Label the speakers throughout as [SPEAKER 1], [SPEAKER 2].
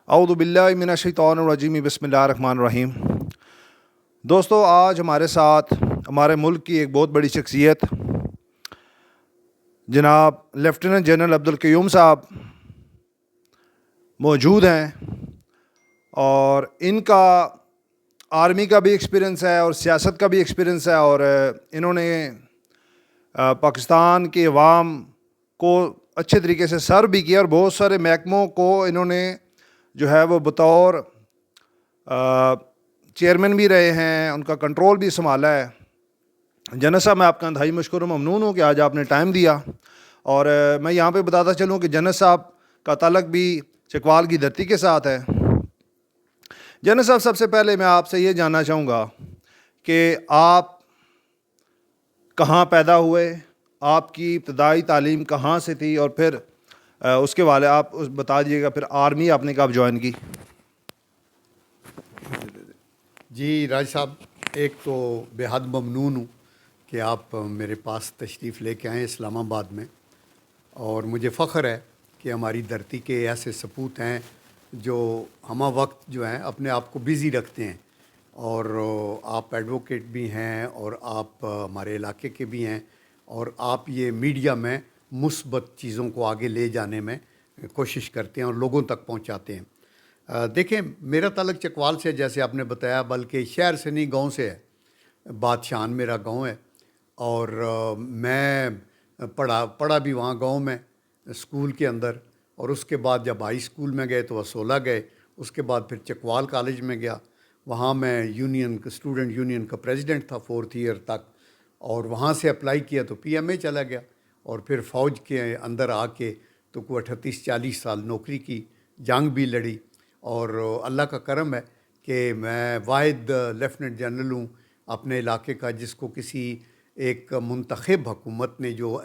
[SPEAKER 1] اعوذ باللہ من الشیطان الرجیم بسم اللہ الرحمن الرحیم۔ دوستو، آج ہمارے ساتھ ہمارے ملک کی ایک بہت بڑی شخصیت جناب لیفٹیننٹ جنرل عبدالقیوم صاحب موجود ہیں، اور ان کا آرمی کا بھی ایکسپیرئنس ہے اور سیاست کا بھی ایکسپیرئنس ہے، اور انہوں نے پاکستان کے عوام کو اچھے طریقے سے سرو بھی کیا، اور بہت سارے محکموں کو انہوں نے جو ہے وہ بطور چیئرمین بھی رہے ہیں، ان کا کنٹرول بھی سنبھالا ہے۔ جنرل صاحب، میں آپ کا انتہائی مشکور و ممنون ہوں کہ آج آپ نے ٹائم دیا، اور میں یہاں پہ بتاتا چلوں کہ جنرل صاحب کا تعلق بھی چکوال کی دھرتی کے ساتھ ہے۔ جنرل صاحب، سب سے پہلے میں آپ سے یہ جاننا چاہوں گا کہ آپ کہاں پیدا ہوئے، آپ کی ابتدائی تعلیم کہاں سے تھی، اور پھر اس کے والے آپ بتا دیجیے گا پھر آرمی آپ نے کب جوائن کی۔
[SPEAKER 2] جی راج صاحب، ایک تو بے حد ممنون ہوں کہ آپ میرے پاس تشریف لے کے آئیں اسلام آباد میں، اور مجھے فخر ہے کہ ہماری دھرتی کے ایسے سپوت ہیں جو ہمہ وقت جو ہیں اپنے آپ کو بزی رکھتے ہیں، اور آپ ایڈوکیٹ بھی ہیں اور آپ ہمارے علاقے کے بھی ہیں، اور آپ یہ میڈیا میں مثبت چیزوں کو آگے لے جانے میں کوشش کرتے ہیں اور لوگوں تک پہنچاتے ہیں۔ دیکھیں، میرا تعلق چکوال سے جیسے آپ نے بتایا، بلکہ شہر سے نہیں، گاؤں سے ہے۔ بادشان میرا گاؤں ہے، اور میں پڑھا بھی وہاں گاؤں میں اسکول کے اندر، اور اس کے بعد جب ہائی اسکول میں گئے تو اسولہ گئے، اس کے بعد پھر چکوال کالج میں گیا، وہاں میں اسٹوڈنٹ یونین کا پریزیڈنٹ تھا 4th ایئر تک، اور وہاں سے اپلائی کیا تو پی ایم اے چلا گیا، اور پھر فوج کے اندر آ کے تو کوئی 38-40 سال نوکری کی، جنگ بھی لڑی، اور اللہ کا کرم ہے کہ میں واحد لیفٹیننٹ جنرل ہوں اپنے علاقے کا جس کو کسی ایک منتخب حکومت نے جو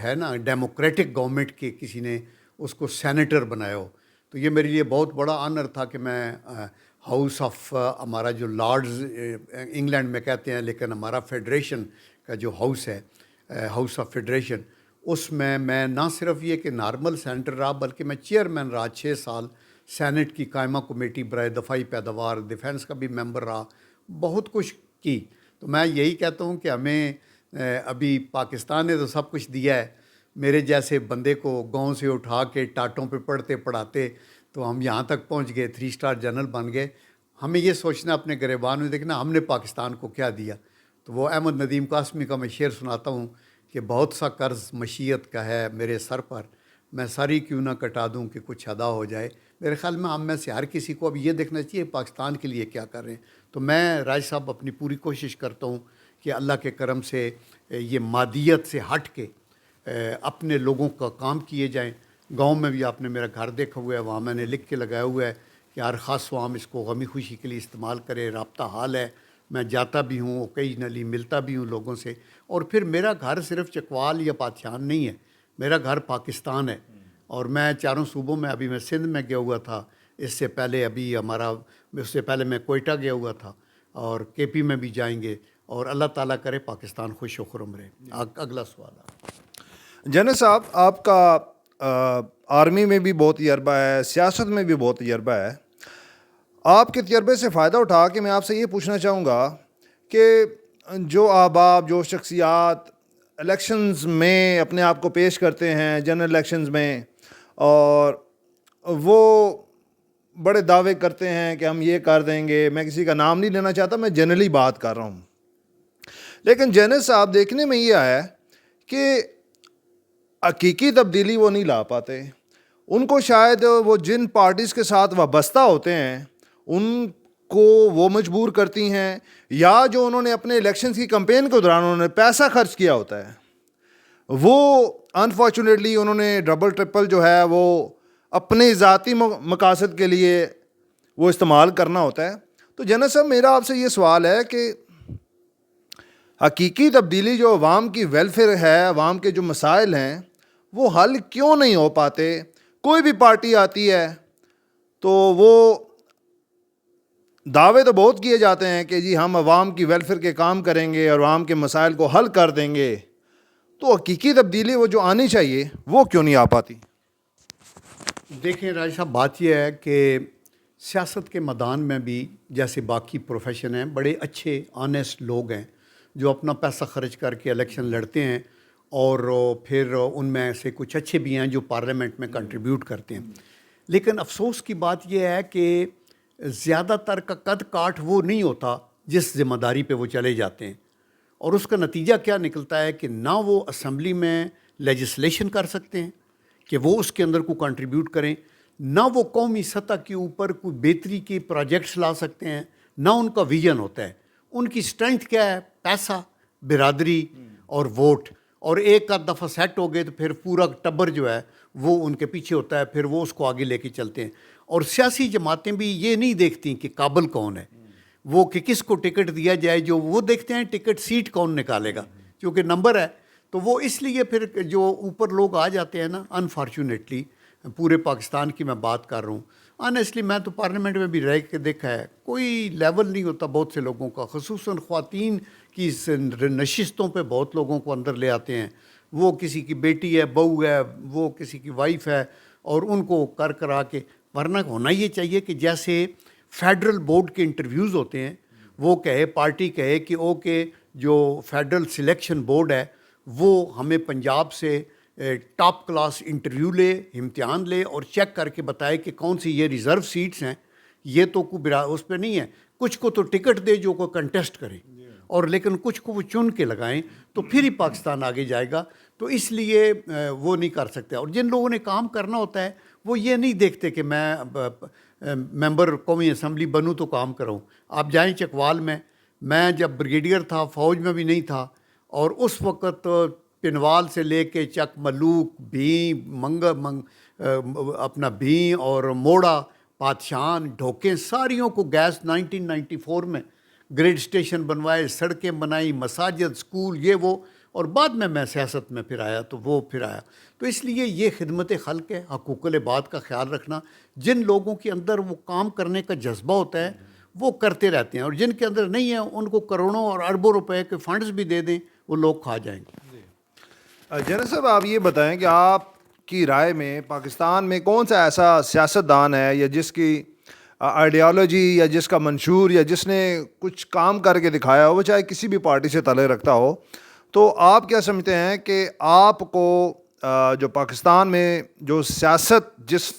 [SPEAKER 2] ہے نا ڈیموکریٹک گورنمنٹ کے کسی نے اس کو سینیٹر بنایا ہو۔ تو یہ میرے لیے بہت بڑا آنر تھا کہ میں ہاؤس آف ہمارا جو لارڈز انگلینڈ میں کہتے ہیں، لیکن ہمارا فیڈریشن کا جو ہاؤس ہے، ہاؤس آف فیڈریشن، اس میں نہ صرف یہ کہ نارمل سینیٹر رہا، بلکہ میں چیئرمین رہا 6 سال سینٹ کی قائمہ کمیٹی برائے دفاعی پیداوار، ڈیفینس کا بھی ممبر رہا، بہت کچھ کی۔ تو میں یہی کہتا ہوں کہ ہمیں ابھی پاکستان نے تو سب کچھ دیا ہے، میرے جیسے بندے کو گاؤں سے اٹھا کے ٹاٹوں پہ پڑھتے پڑھاتے تو ہم یہاں تک پہنچ گئے، 3 اسٹار جنرل بن گئے۔ ہمیں یہ سوچنا اپنے گریبان میں دیکھنا ہم نے پاکستان کو کیا دیا۔ تو وہ احمد ندیم قاسمی کا میں شعر سناتا ہوں کہ بہت سا قرض مشیت کا ہے میرے سر پر، میں ساری کیوں نہ کٹا دوں کہ کچھ ادا ہو جائے۔ میرے خیال میں ہم میں سے ہر کسی کو اب یہ دیکھنا چاہیے پاکستان کے لیے کیا کر رہے ہیں۔ تو میں راج صاحب اپنی پوری کوشش کرتا ہوں کہ اللہ کے کرم سے یہ مادیت سے ہٹ کے اپنے لوگوں کا کام کیے جائیں۔ گاؤں میں بھی آپ نے میرا گھر دیکھا ہوا ہے، وہاں میں نے لکھ کے لگایا ہوا ہے کہ ہر خاص عام اس کو غمی خوشی کے لیے استعمال کرے، رابطہ حال ہے۔ میں جاتا بھی ہوں، اوکیجنلی ملتا بھی ہوں لوگوں سے، اور پھر میرا گھر صرف چکوال یا پادشان نہیں ہے، میرا گھر پاکستان ہے، اور میں 4 صوبوں میں، ابھی میں سندھ میں گیا ہوا تھا، اس سے پہلے اس سے پہلے میں کوئٹہ گیا ہوا تھا، اور کے پی میں بھی جائیں گے، اور اللہ تعالیٰ کرے پاکستان خوش و خرم رہے۔ اگلا سوال ہے۔
[SPEAKER 1] جنرل صاحب، آپ کا آرمی میں بھی بہت تجربہ ہے، سیاست میں بھی بہت تجربہ ہے۔ آپ کے تجربے سے فائدہ اٹھا کے میں آپ سے یہ پوچھنا چاہوں گا کہ جو احباب، جو شخصیات الیکشنز میں اپنے آپ کو پیش کرتے ہیں، جنرل الیکشنز میں، اور وہ بڑے دعوے کرتے ہیں کہ ہم یہ کر دیں گے، میں کسی کا نام نہیں لینا چاہتا، میں جنرلی بات کر رہا ہوں، لیکن جنرل صاحب دیکھنے میں یہ ہے کہ حقیقی تبدیلی وہ نہیں لا پاتے۔ ان کو شاید وہ جن پارٹیز کے ساتھ وابستہ ہوتے ہیں ان کو وہ مجبور کرتی ہیں، یا جو انہوں نے اپنے الیکشنز کی کمپین کے دوران انہوں نے پیسہ خرچ کیا ہوتا ہے، وہ انفارچونیٹلی انہوں نے ڈبل ٹرپل جو ہے وہ اپنے ذاتی مقاصد کے لیے وہ استعمال کرنا ہوتا ہے۔ تو جنرل صاحب، میرا آپ سے یہ سوال ہے کہ حقیقی تبدیلی جو عوام کی ویلفیئر ہے، عوام کے جو مسائل ہیں، وہ حل کیوں نہیں ہو پاتے؟ کوئی بھی پارٹی آتی ہے تو وہ دعوے تو بہت کیے جاتے ہیں کہ جی ہم عوام کی ویلفیئر کے کام کریں گے اور عوام کے مسائل کو حل کر دیں گے، تو حقیقی تبدیلی وہ جو آنی چاہیے وہ کیوں نہیں آ پاتی؟
[SPEAKER 2] دیکھیں راج صاحب، بات یہ ہے کہ سیاست کے میدان میں بھی جیسے باقی پروفیشن ہیں، بڑے اچھے آنیسٹ لوگ ہیں جو اپنا پیسہ خرچ کر کے الیکشن لڑتے ہیں، اور پھر ان میں سے کچھ اچھے بھی ہیں جو پارلیمنٹ میں کنٹریبیوٹ کرتے ہیں. لیکن افسوس کی بات یہ ہے کہ زیادہ تر کا قد کاٹ وہ نہیں ہوتا جس ذمہ داری پہ وہ چلے جاتے ہیں، اور اس کا نتیجہ کیا نکلتا ہے کہ نہ وہ اسمبلی میں لیجسلیشن کر سکتے ہیں کہ وہ اس کے اندر کو کنٹریبیوٹ کریں، نہ وہ قومی سطح کے اوپر کوئی بہتری کے پروجیکٹس لا سکتے ہیں، نہ ان کا ویژن ہوتا ہے. ان کی اسٹرینتھ کیا ہے؟ پیسہ، برادری اور ووٹ. اور ایک آدھ دفعہ سیٹ ہو گئے تو پھر پورا ٹبر جو ہے وہ ان کے پیچھے ہوتا ہے، پھر وہ اس کو آگے لے کے چلتے ہیں. اور سیاسی جماعتیں بھی یہ نہیں دیکھتی کہ قابل کون ہے، وہ کہ کس کو ٹکٹ دیا جائے، جو وہ دیکھتے ہیں ٹکٹ سیٹ کون نکالے گا، کیونکہ نمبر ہے. تو وہ اس لیے پھر جو اوپر لوگ آ جاتے ہیں نا، انفارچونیٹلی پورے پاکستان کی میں بات کر رہا ہوں. آنیسٹلی میں تو پارلیمنٹ میں بھی رہ کے دیکھا ہے، کوئی لیول نہیں ہوتا بہت سے لوگوں کا، خصوصاً خواتین کی نشستوں پہ بہت لوگوں کو اندر لے آتے ہیں. وہ کسی کی بیٹی ہے، بہو ہے، وہ کسی کی وائف ہے، اور ان کو کرا کے. ورنہ ہونا یہ چاہیے کہ جیسے فیڈرل بورڈ کے انٹرویوز ہوتے ہیں، وہ کہے، پارٹی کہے کہ اوکے جو فیڈرل سلیکشن بورڈ ہے وہ ہمیں پنجاب سے ٹاپ کلاس انٹرویو لے، امتحان لے اور چیک کر کے بتائے کہ کون سی یہ ریزرو سیٹس ہیں، یہ تو کوئی اس پہ نہیں ہے. کچھ کو تو ٹکٹ دے جو کوئی کنٹیسٹ کرے، اور لیکن کچھ کو وہ چن کے لگائیں، تو پھر ہی پاکستان آگے جائے گا. تو اس لیے وہ نہیں کر سکتے. اور جن لوگوں نے کام کرنا ہوتا ہے وہ یہ نہیں دیکھتے کہ میں ممبر قومی اسمبلی بنوں تو کام کروں. آپ جائیں چکوال میں جب بریگیڈیئر تھا، فوج میں بھی نہیں تھا، اور اس وقت پنوال سے لے کے چک ملوک، اپنا بھیں اور موڑا، پادشان، ڈھوکیں، ساریوں کو گیس 1994 میں گریڈ اسٹیشن بنوائے، سڑکیں بنائی، مساجد، اسکول، یہ وہ. اور بعد میں سیاست میں پھر آیا تو وہ پھر آیا. تو اس لیے یہ خدمت خلق ہے، حقوق العباد کا خیال رکھنا. جن لوگوں کے اندر وہ کام کرنے کا جذبہ ہوتا ہے وہ کرتے رہتے ہیں، اور جن کے اندر نہیں ہے ان کو کروڑوں اور اربوں روپے کے فنڈز بھی دے دیں، وہ لوگ کھا جائیں گے.
[SPEAKER 1] جنرل صاحب، آپ یہ بتائیں کہ آپ کی رائے میں پاکستان میں کون سا ایسا سیاستدان ہے یا جس کی آئیڈیالوجی یا جس کا منشور یا جس نے کچھ کام کر کے دکھایا ہو، وہ چاہے کسی بھی پارٹی سے تعلق رکھتا ہو، تو آپ کیا سمجھتے ہیں کہ آپ کو جو پاکستان میں جو سیاست جس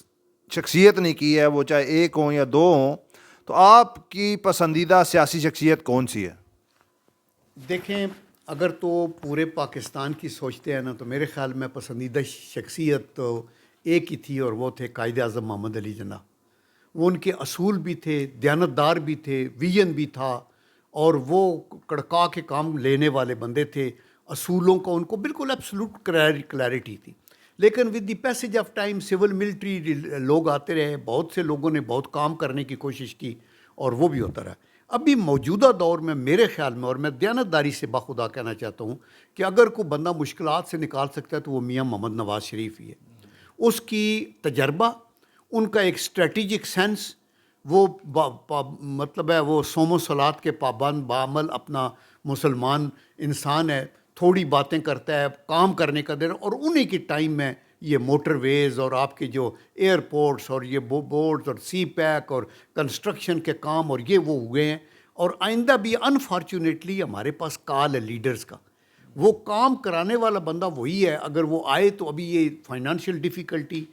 [SPEAKER 1] شخصیت نے کی ہے، وہ چاہے ایک ہوں یا دو ہوں، تو آپ کی پسندیدہ سیاسی شخصیت کون سی ہے؟
[SPEAKER 2] دیکھیں، اگر تو پورے پاکستان کی سوچتے ہیں نا، تو میرے خیال میں پسندیدہ شخصیت تو ایک ہی تھی، اور وہ تھے قائد اعظم محمد علی جناح. وہ ان کے اصول بھی تھے، دیانتدار بھی تھے، ویژن بھی تھا، اور وہ کڑکا کے کام لینے والے بندے تھے. اصولوں کا ان کو بالکل ایبسلوٹ کلیئرٹی تھی. لیکن with the passage of time civil military لوگ آتے رہے، بہت سے لوگوں نے بہت کام کرنے کی کوشش کی، اور وہ بھی ہوتا رہا. ابھی موجودہ دور میں میرے خیال میں، اور میں دیانتداری سے باخدا کہنا چاہتا ہوں کہ اگر کوئی بندہ مشکلات سے نکال سکتا ہے تو وہ میاں محمد نواز شریف ہی ہے. اس کی تجربہ، ان کا ایک اسٹریٹجک سینس، وہ مطلب ہے وہ صوم و صلات کے پابند بعمل اپنا مسلمان انسان ہے، تھوڑی باتیں کرتا ہے، کام کرنے کا دیر. اور انہی کے ٹائم میں یہ موٹر ویز اور آپ کے جو ایئرپورٹس اور یہ بورڈز اور سی پیک اور کنسٹرکشن کے کام اور یہ وہ ہوئے ہیں. اور آئندہ بھی انفارچونیٹلی ہمارے پاس کال ہے لیڈرز کا. وہ کام کرانے والا بندہ وہی ہے. اگر وہ آئے تو ابھی یہ فائنانشیل ڈیفیکلٹی،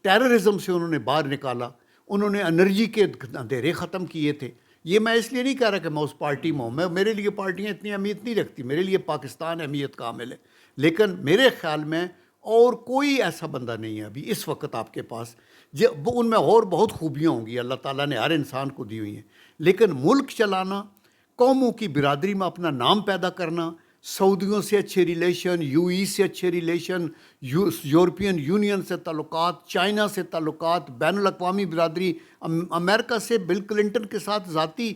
[SPEAKER 2] ٹیررزم سے انہوں نے باہر نکالا، انہوں نے انرجی کے اندھیرے ختم کیے تھے. یہ میں اس لیے نہیں کہہ رہا کہ میں اس پارٹی میں ہوں، میرے لیے پارٹیاں اتنی اہمیت نہیں رکھتی، میرے لیے پاکستان اہمیت کا حامل ہے. لیکن میرے خیال میں اور کوئی ایسا بندہ نہیں ہے ابھی اس وقت آپ کے پاس. ان میں اور بہت خوبیاں ہوں گی، اللہ تعالیٰ نے ہر انسان کو دی ہوئی ہیں، لیکن ملک چلانا، قوموں کی برادری میں اپنا نام پیدا کرنا، سعودیوں سے اچھے ریلیشن، یو ای سے اچھے ریلیشن، یورپین یونین سے تعلقات، چائنا سے تعلقات، بین الاقوامی برادری، امریکہ سے بل کلنٹن کے ساتھ ذاتی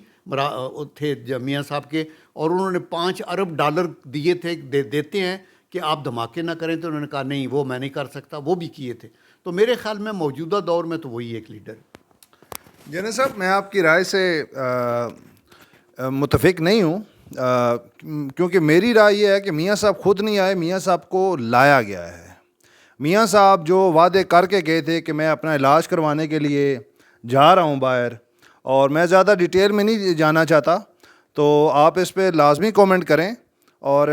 [SPEAKER 2] تھے میاں صاحب کے، اور انہوں نے $5 ارب دیے تھے، دیتے ہیں کہ آپ دھماکے نہ کریں. تو انہوں نے کہا نہیں، وہ میں نہیں کر سکتا، وہ بھی کیے تھے. تو میرے خیال میں موجودہ دور میں تو وہی ایک لیڈر ہے.
[SPEAKER 1] جنرل صاحب، میں آپ کی رائے سے متفق نہیں ہوں، کیونکہ میری رائے یہ ہے کہ میاں صاحب خود نہیں آئے، میاں صاحب کو لایا گیا ہے. میاں صاحب جو وعدے کر کے گئے تھے کہ میں اپنا علاج کروانے کے لیے جا رہا ہوں باہر, اور میں زیادہ ڈیٹیل میں نہیں جانا چاہتا, تو آپ اس پہ لازمی کومنٹ کریں. اور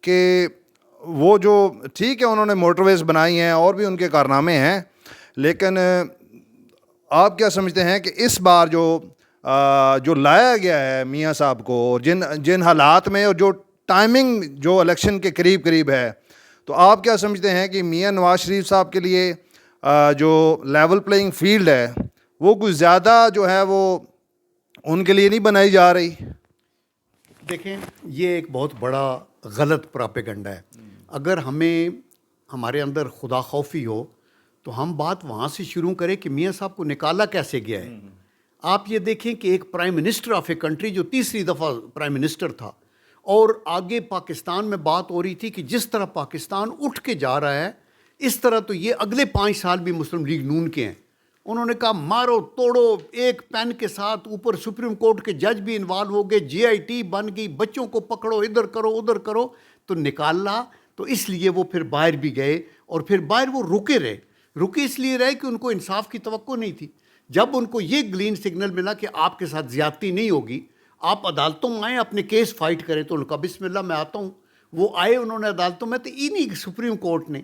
[SPEAKER 1] کہ وہ جو ٹھیک ہے انہوں نے موٹر ویز بنائی ہیں اور بھی ان کے کارنامے ہیں, لیکن آپ کیا سمجھتے ہیں کہ اس بار جو لایا گیا ہے میاں صاحب کو, جن حالات میں, اور جو ٹائمنگ جو الیکشن کے قریب قریب ہے, تو آپ کیا سمجھتے ہیں کہ میاں نواز شریف صاحب کے لیے جو لیول پلینگ فیلڈ ہے وہ کچھ زیادہ جو ہے وہ ان کے لیے نہیں بنائی جا رہی؟
[SPEAKER 2] دیکھیں, یہ ایک بہت بڑا غلط پراپیگنڈا ہے. اگر ہمارے اندر خدا خوفی ہو تو ہم بات وہاں سے شروع کریں کہ میاں صاحب کو نکالا کیسے گیا ہے. آپ یہ دیکھیں کہ ایک prime minister of a country جو تیسری دفعہ پرائم منسٹر تھا, اور آگے پاکستان میں بات ہو رہی تھی کہ جس طرح پاکستان اٹھ کے جا رہا ہے اس طرح تو یہ اگلے 5 سال بھی مسلم لیگ نون کے ہیں. انہوں نے کہا مارو توڑو, ایک پین کے ساتھ اوپر سپریم کورٹ کے جج بھی انوالو ہو گئے, جے آئی ٹی بن گئی, بچوں کو پکڑو, ادھر کرو ادھر کرو, تو نکالا. تو اس لیے وہ پھر باہر بھی گئے, اور پھر باہر وہ رکے اس لیے رہے کہ ان کو انصاف کی توقع نہیں تھی. جب ان کو یہ گرین سگنل ملا کہ آپ کے ساتھ زیادتی نہیں ہوگی, آپ عدالتوں میں آئیں, اپنے کیس فائٹ کریں, تو ان کا بسم اللہ میں آتا ہوں. وہ آئے, انہوں نے عدالتوں میں, تو انہی سپریم کورٹ نے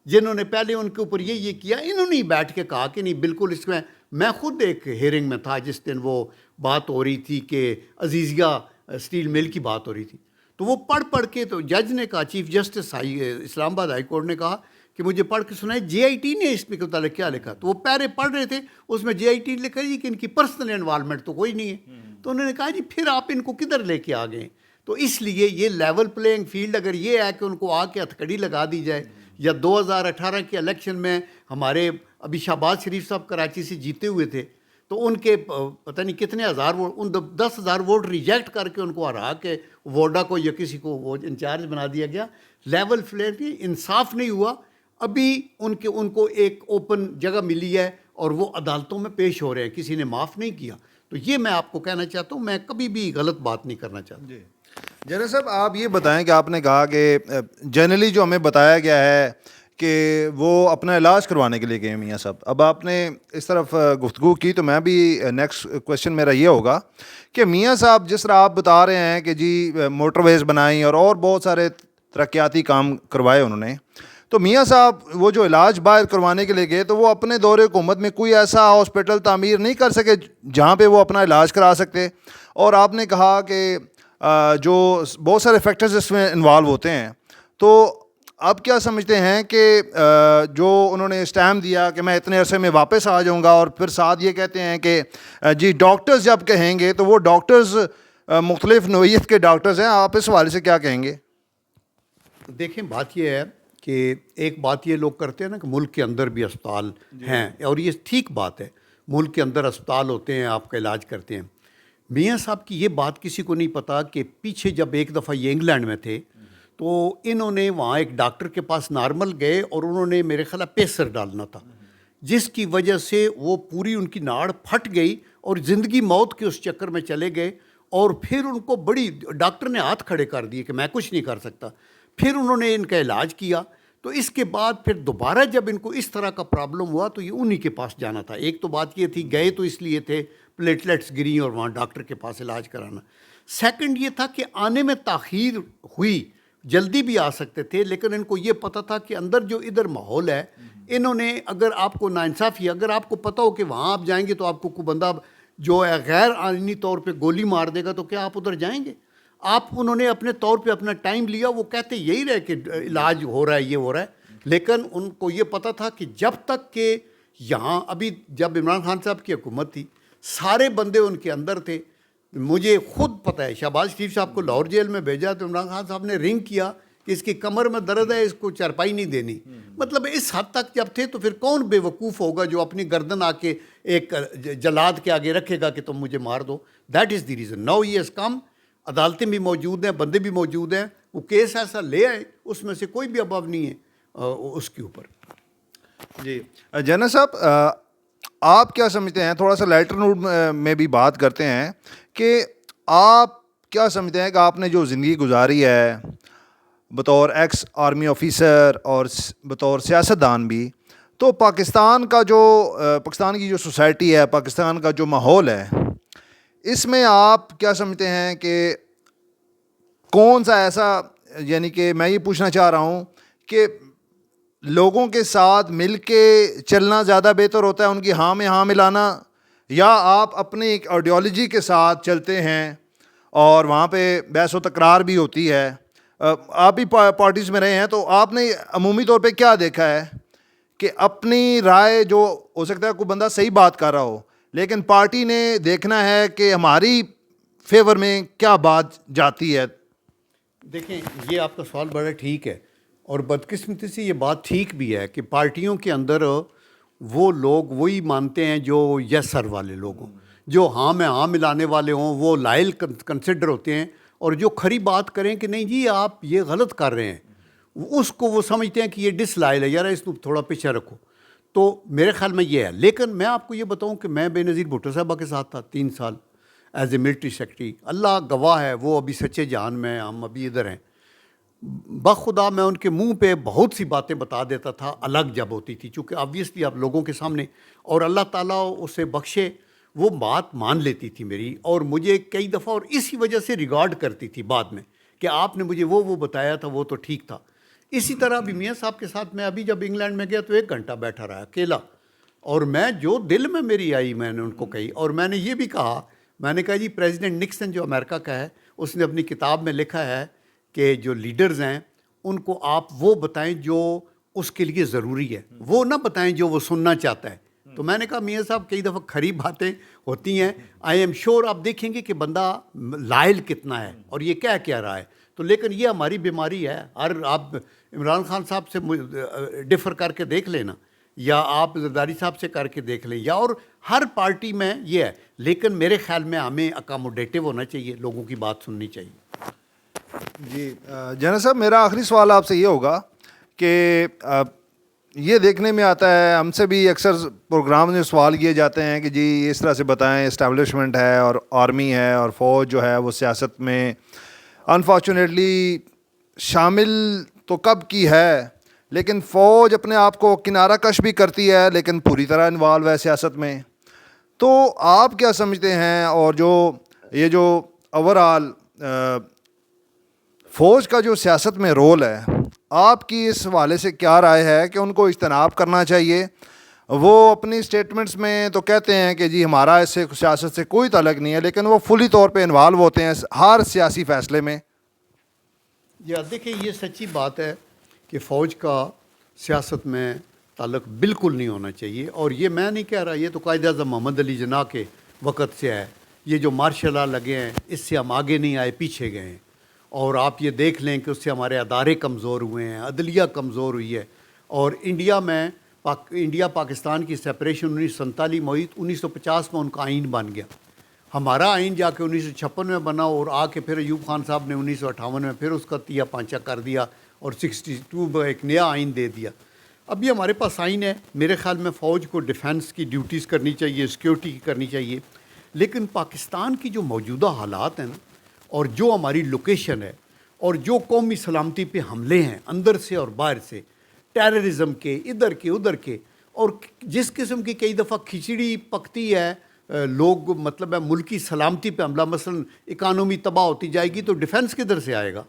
[SPEAKER 2] جنہوں نے پہلے ان کے اوپر یہ کیا, انہوں نے بیٹھ کے کہا کہ نہیں بالکل اس میں خود ایک ہیئرنگ میں تھا جس دن وہ بات ہو رہی تھی کہ عزیزیہ اسٹیل مل کی بات ہو رہی تھی, تو وہ پڑھ کے, تو جج نے کہا, چیف جسٹس اسلام آباد ہائی کورٹ نے کہا کہ مجھے پڑھ کے سنائے جے آئی ٹی نے اس کے متعلق کیا لکھا. تو وہ پیرے پڑھ رہے تھے, اس میں جے آئی ٹی نے لکھا جی کہ ان کی پرسنل انوالومنٹ تو کوئی نہیں ہے. تو انہوں نے کہا جی پھر آپ ان کو کدھر لے کے آ گئے. تو اس لیے یہ لیول پلینگ فیلڈ اگر یہ ہے کہ ان کو آ کے ہتھکڑی لگا دی جائے, یا 2018 کے الیکشن میں ہمارے ابھی شہباز شریف صاحب کراچی سے جیتے ہوئے تھے, تو ان کے پتہ نہیں کتنے ہزار ووٹ, ان 10,000 ووٹ ریجیکٹ کر کے ان کو ہرا کے ووڈا کو یا کسی کو وہ انچارج بنا دیا گیا. لیول پلینگ انصاف نہیں ہوا. ابھی ان کو ایک اوپن جگہ ملی ہے اور وہ عدالتوں میں پیش ہو رہے ہیں, کسی نے معاف نہیں کیا. تو یہ میں آپ کو کہنا چاہتا ہوں, میں کبھی بھی غلط بات نہیں کرنا چاہتا.
[SPEAKER 1] جی جنرل صاحب, آپ یہ بتائیں کہ آپ نے کہا کہ جنرلی جو ہمیں بتایا گیا ہے کہ وہ اپنا علاج کروانے کے لیے گئے میاں صاحب. اب آپ نے اس طرف گفتگو کی, تو میں بھی نیکسٹ کویشچن میرا یہ ہوگا کہ میاں صاحب جس طرح آپ بتا رہے ہیں کہ جی موٹر ویز بنائیں اور بہت سارے ترقیاتی کام کروائے انہوں نے, تو میاں صاحب وہ جو علاج باہر کروانے کے لیے گئے, تو وہ اپنے دور حکومت میں کوئی ایسا ہاسپٹل تعمیر نہیں کر سکے جہاں پہ وہ اپنا علاج کرا سکتے. اور آپ نے کہا کہ جو بہت سارے فیکٹرز اس میں انوالو ہوتے ہیں, تو آپ کیا سمجھتے ہیں کہ جو انہوں نے اسٹیمپ دیا کہ میں اتنے عرصے میں واپس آ جاؤں گا, اور پھر ساتھ یہ کہتے ہیں کہ جی ڈاکٹرز جب کہیں گے, تو وہ ڈاکٹرز مختلف نوعیت کے ڈاکٹرز ہیں, آپ اس حوالے سے کیا کہیں گے؟
[SPEAKER 2] دیکھیں, بات یہ ہے کہ ایک بات یہ لوگ کرتے ہیں نا کہ ملک کے اندر بھی اسپتال ہیں, اور یہ ٹھیک بات ہے, ملک کے اندر اسپتال ہوتے ہیں, آپ کا علاج کرتے ہیں. میاں صاحب کی یہ بات کسی کو نہیں پتا کہ پیچھے جب ایک دفعہ یہ انگلینڈ میں تھے, تو انہوں نے وہاں ایک ڈاکٹر کے پاس نارمل گئے, اور انہوں نے میرے خیال پیسر ڈالنا تھا, جس کی وجہ سے وہ پوری ان کی ناڑ پھٹ گئی اور زندگی موت کے اس چکر میں چلے گئے. اور پھر ان کو بڑی ڈاکٹر نے ہاتھ کھڑے کر دیے کہ میں کچھ نہیں کر سکتا. پھر انہوں نے ان کا علاج کیا, تو اس کے بعد پھر دوبارہ جب ان کو اس طرح کا پرابلم ہوا تو یہ انہی کے پاس جانا تھا. ایک تو بات یہ تھی, گئے تو اس لیے تھے پلیٹلیٹس گریں اور وہاں ڈاکٹر کے پاس علاج کرانا. سیکنڈ یہ تھا کہ آنے میں تاخیر ہوئی, جلدی بھی آ سکتے تھے, لیکن ان کو یہ پتہ تھا کہ اندر جو ادھر ماحول ہے, انہوں نے اگر آپ کو ناانصافی, اگر آپ کو پتہ ہو کہ وہاں آپ جائیں گے تو آپ کو کوئی بندہ جو ہے غیر آئینی طور پہ گولی مار دے گا, تو کیا آپ ادھر جائیں گے؟ انہوں نے اپنے طور پہ اپنا ٹائم لیا. وہ کہتے یہی رہے کہ علاج ہو رہا ہے, یہ ہو رہا ہے, لیکن ان کو یہ پتہ تھا کہ جب تک کہ یہاں ابھی جب عمران خان صاحب کی حکومت تھی, سارے بندے ان کے اندر تھے. مجھے خود پتہ ہے, شہباز شریف صاحب کو لاہور جیل میں بھیجا تو عمران خان صاحب نے رنگ کیا کہ اس کی کمر میں درد ہے, اس کو چارپائی نہیں دینی. مطلب اس حد تک جب تھے, تو پھر کون بے وقوف ہوگا جو اپنی گردن آ کے ایک جلاد کے آگے رکھے گا کہ تم مجھے مار دو. That is the reason. Now he has come, عدالتیں بھی موجود ہیں, بندے بھی موجود ہیں, وہ کیس ایسا لے آئے, اس میں سے کوئی بھی ابو نہیں ہے اس کے اوپر.
[SPEAKER 1] جی جنرل صاحب, آپ کیا سمجھتے ہیں, تھوڑا سا لائٹر نوٹ میں بھی بات کرتے ہیں, کہ آپ کیا سمجھتے ہیں کہ آپ نے جو زندگی گزاری ہے, بطور ایکس آرمی آفیسر اور بطور سیاستدان بھی، تو پاکستان کی جو سوسائٹی ہے، پاکستان کا جو ماحول ہے، اس میں آپ کیا سمجھتے ہیں کہ کون سا ایسا، یعنی کہ میں یہ پوچھنا چاہ رہا ہوں کہ لوگوں کے ساتھ مل کے چلنا زیادہ بہتر ہوتا ہے، ان کی ہاں میں ہاں ملانا، یا آپ اپنی ایک آئیڈیالوجی کے ساتھ چلتے ہیں اور وہاں پہ بحث و تکرار بھی ہوتی ہے؟ آپ بھی پارٹیز میں رہے ہیں، تو آپ نے عمومی طور پہ کیا دیکھا ہے کہ اپنی رائے، جو ہو سکتا ہے کوئی بندہ صحیح بات کر رہا ہو، لیکن پارٹی نے دیکھنا ہے کہ ہماری فیور میں کیا بات جاتی ہے؟
[SPEAKER 2] دیکھیں، یہ آپ کا سوال بڑا ٹھیک ہے، اور بدقسمتی سے یہ بات ٹھیک بھی ہے کہ پارٹیوں کے اندر وہ لوگ وہی مانتے ہیں جو یس سر والے لوگ ہوں، جو ہاں میں ہاں ملانے والے ہوں، وہ لائل کنسیڈر ہوتے ہیں، اور جو کھری بات کریں کہ نہیں جی آپ یہ غلط کر رہے ہیں، اس کو وہ سمجھتے ہیں کہ یہ ڈس لائل ہے، یار اس کو تھوڑا پیچھے رکھو. تو میرے خیال میں یہ ہے. لیکن میں آپ کو یہ بتاؤں کہ میں بے نظیر بھٹو صاحبہ کے ساتھ تھا 3 سال ایز اے ملٹری سیکرٹری. اللہ گواہ ہے، وہ ابھی سچے جان میں، ہم ابھی ادھر ہیں. بخدا میں ان کے منہ پہ بہت سی باتیں بتا دیتا تھا الگ جب ہوتی تھی، چونکہ آبویسلی آپ لوگوں کے سامنے، اور اللہ تعالیٰ اسے بخشے وہ بات مان لیتی تھی میری، اور مجھے کئی دفعہ اور اسی وجہ سے ریگارڈ کرتی تھی بعد میں کہ آپ نے مجھے وہ بتایا تھا، وہ تو ٹھیک تھا. اسی طرح بھی میاں صاحب کے ساتھ میں ابھی جب انگلینڈ میں گیا تو 1 گھنٹہ بیٹھا رہا اکیلا، اور میں جو دل میں میری آئی میں نے ان کو کہی. اور میں نے یہ بھی کہا، میں نے کہا جی پریزیڈنٹ نکسن جو امریکہ کا ہے، اس نے اپنی کتاب میں لکھا ہے کہ جو لیڈرز ہیں ان کو آپ وہ بتائیں جو اس کے لیے ضروری ہے، وہ نہ بتائیں جو وہ سننا چاہتا ہے. تو میں نے کہا میاں صاحب کئی دفعہ کھری باتیں ہوتی ہیں، آئی ایم شیور آپ دیکھیں گے کہ بندہ لائل کتنا ہے اور یہ کیا رہا ہے. تو لیکن یہ ہماری بیماری ہے. آپ عمران خان صاحب سے ڈفر کر کے دیکھ لینا، یا آپ زرداری صاحب سے کر کے دیکھ لیں، یا اور ہر پارٹی میں یہ ہے. لیکن میرے خیال میں ہمیں اکاموڈیٹو ہونا چاہیے، لوگوں کی بات سننی چاہیے.
[SPEAKER 1] جی جنرل صاحب، میرا آخری سوال آپ سے یہ ہوگا کہ یہ دیکھنے میں آتا ہے، ہم سے بھی اکثر پروگرام میں سوال کیے جاتے ہیں کہ جی اس طرح سے بتائیں، اسٹیبلشمنٹ ہے اور آرمی ہے اور فوج جو ہے وہ سیاست میں انفارچونیٹلی شامل تو کب کی ہے، لیکن فوج اپنے آپ کو کنارہ کش بھی کرتی ہے لیکن پوری طرح انوالو ہے سیاست میں. تو آپ کیا سمجھتے ہیں، اور جو اوور آل فوج کا جو سیاست میں رول ہے، آپ کی اس حوالے سے کیا رائے ہے کہ ان کو اجتناب کرنا چاہیے؟ وہ اپنی اسٹیٹمنٹس میں تو کہتے ہیں کہ جی ہمارا اس سے سیاست سے کوئی تعلق نہیں ہے، لیکن وہ فلی طور پہ انوالو ہوتے ہیں ہر سیاسی فیصلے میں.
[SPEAKER 2] دیکھیں، یہ سچی بات ہے کہ فوج کا سیاست میں تعلق بالکل نہیں ہونا چاہیے. اور یہ میں نہیں کہہ رہا، یہ تو قائد اعظم محمد علی جناح کے وقت سے ہے. یہ جو مارشل لا لگے ہیں، اس سے ہم آگے نہیں آئے، پیچھے گئے ہیں. اور آپ یہ دیکھ لیں کہ اس سے ہمارے ادارے کمزور ہوئے ہیں، عدلیہ کمزور ہوئی ہے. اور انڈیا پاکستان کی سپریشن 1947 میں ہوئی، 1950 میں ان کا آئین بن گیا. ہمارا آئین جا کے 1956 میں بنا، اور آ کے پھر ایوب خان صاحب نے 1958 میں پھر اس کا تیا پانچا کر دیا، اور 62 میں ایک نیا آئین دے دیا. اب یہ ہمارے پاس آئین ہے. میرے خیال میں فوج کو ڈیفنس کی ڈیوٹیز کرنی چاہیے، سیکیورٹی کی کرنی چاہیے. لیکن پاکستان کی جو موجودہ حالات ہیں نا، اور جو ہماری لوکیشن ہے، اور جو قومی سلامتی پہ حملے ہیں اندر سے اور باہر سے، ٹیررزم کے، ادھر کے ادھر کے، اور جس قسم کی کئی دفعہ کھچڑی پکتی ہے، لوگ مطلب ہے ملکی سلامتی پہ حملہ، مثلا اکانومی تباہ ہوتی جائے گی تو ڈیفنس کدھر سے آئے گا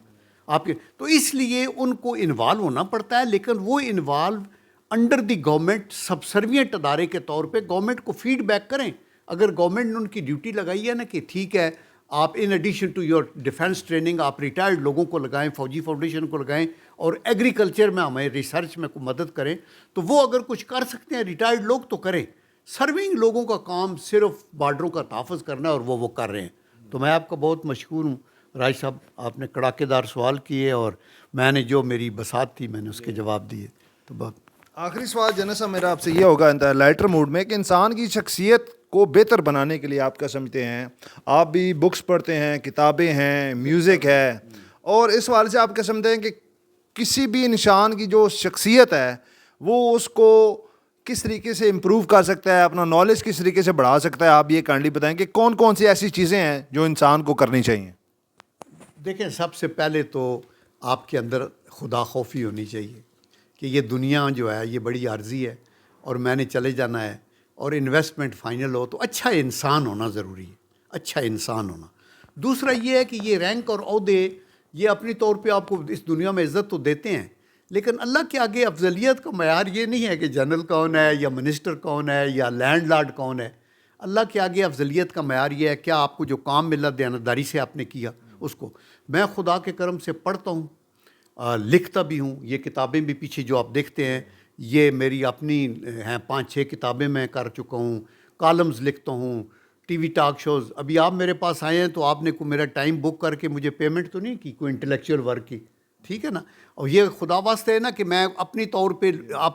[SPEAKER 2] آپ کے؟ تو اس لیے ان کو انوالو ہونا پڑتا ہے. لیکن وہ involve under the government, subservient ادارے کے طور پہ گورنمنٹ کو فیڈ بیک کریں. اگر گورنمنٹ نے ان کی ڈیوٹی لگائی ہے نا کہ ٹھیک ہے، آپ in addition to your defence training آپ ریٹائرڈ لوگوں کو لگائیں، فوجی فاؤنڈیشن کو لگائیں، اور ایگریکلچر میں ہمیں ریسرچ میں کوئی مدد کریں، تو وہ اگر کچھ کر سکتے ہیں ریٹائرڈ لوگ تو کریں. سرونگ لوگوں کا کام صرف بارڈروں کا تحفظ کرنا ہے، اور وہ کر رہے ہیں. تو میں آپ کا بہت مشکور ہوں راج صاحب، آپ نے کڑاکے دار سوال کیے، اور میں نے جو میری بساط تھی میں نے اس کے جواب دیے. تو بہت
[SPEAKER 1] آخری سوال جنرل صاحب میرا آپ سے یہ ہوگا لائٹر موڈ میں، کہ انسان کی شخصیت کو بہتر بنانے کے لیے آپ کیا سمجھتے ہیں؟ آپ بھی بکس پڑھتے ہیں، کتابیں ہیں، میوزک ہے، اور اس حوالے سے آپ کیا سمجھتے ہیں کہ کسی بھی انسان کی جو شخصیت ہے وہ اس کو کس طریقے سے امپروو کر سکتا ہے، اپنا نالج کس طریقے سے بڑھا سکتا ہے؟ آپ یہ کائنڈلی بتائیں کہ کون کون سی ایسی چیزیں ہیں جو انسان کو کرنی چاہیے.
[SPEAKER 2] دیکھیں، سب سے پہلے تو آپ کے اندر خدا خوفی ہونی چاہیے کہ یہ دنیا جو ہے یہ بڑی عارضی ہے اور میں نے چلے جانا ہے، اور انویسٹمنٹ فائنل ہو تو اچھا انسان ہونا ضروری ہے، اچھا انسان ہونا۔ دوسرا یہ ہے کہ یہ رینک اور عہدے یہ اپنی طور پہ آپ کو اس دنیا میں عزت تو دیتے ہیں، لیکن اللہ کے آگے افضلیت کا معیار یہ نہیں ہے کہ جنرل کون ہے یا منسٹر کون ہے یا لینڈ لارڈ کون ہے۔ اللہ کے آگے افضلیت کا معیار یہ ہے کیا آپ کو جو کام ملا دیانتداری سے آپ نے کیا اس کو۔ میں خدا کے کرم سے پڑھتا ہوں، لکھتا بھی ہوں، یہ کتابیں بھی پیچھے جو آپ دیکھتے ہیں یہ میری اپنی ہیں، 5-6 کتابیں میں کر چکا ہوں، کالمز لکھتا ہوں، ٹی وی ٹاک شوز۔ ابھی آپ میرے پاس آئے ہیں تو آپ نے کوئی میرا ٹائم بک کر کے مجھے پیمنٹ تو نہیں کی کوئی انٹلیکچوئل ورک کی، ٹھیک ہے نا؟ اور یہ خدا واسطے ہے نا کہ میں اپنی طور پہ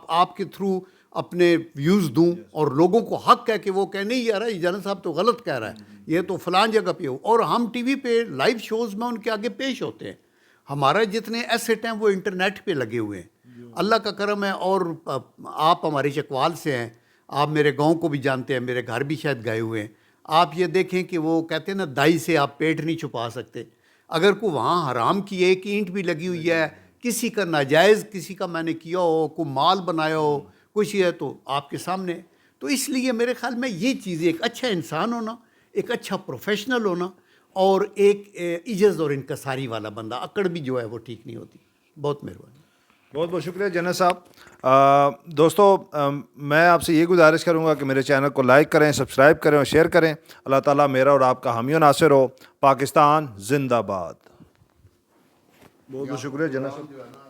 [SPEAKER 2] آپ کے تھرو اپنے ویوز دوں اور لوگوں کو حق ہے کہ وہ کہہ نہیں یار یہ جنرل صاحب تو غلط کہہ رہا ہے، یہ تو فلاں جگہ پہ ہو، اور ہم ٹی وی پہ لائیو شوز میں ان کے آگے پیش ہوتے ہیں۔ ہمارا جتنے ایسٹ ہیں وہ انٹرنیٹ پہ لگے ہوئے ہیں، اللہ کا کرم ہے۔ اور آپ ہمارے چکوال سے ہیں، آپ میرے گاؤں کو بھی جانتے ہیں، میرے گھر بھی شاید گئے ہوئے ہیں۔ آپ یہ دیکھیں کہ وہ کہتے ہیں نا دائی سے آپ پیٹ نہیں چھپا سکتے، اگر کوئی وہاں حرام کی ایک اینٹ بھی لگی ہوئی ہے، کسی کا ناجائز کسی کا میں نے کیا ہو، کوئی مال بنایا ہو، کچھ ہے تو آپ کے سامنے۔ تو اس لیے میرے خیال میں یہ چیزیں، ایک اچھا انسان ہونا، ایک اچھا پروفیشنل ہونا، اور ایک عجز اور انکساری والا بندہ، اکڑ بھی جو ہے وہ ٹھیک نہیں ہوتی۔ بہت مہربانی۔
[SPEAKER 1] بہت بہت شکریہ جنرل صاحب۔ دوستو میں آپ سے یہ گزارش کروں گا کہ میرے چینل کو لائک کریں، سبسکرائب کریں اور شیئر کریں۔ اللہ تعالیٰ میرا اور آپ کا حامی و ناصر ہو۔ پاکستان زندہ باد۔ بہت بہت شکریہ جنرل صاحب۔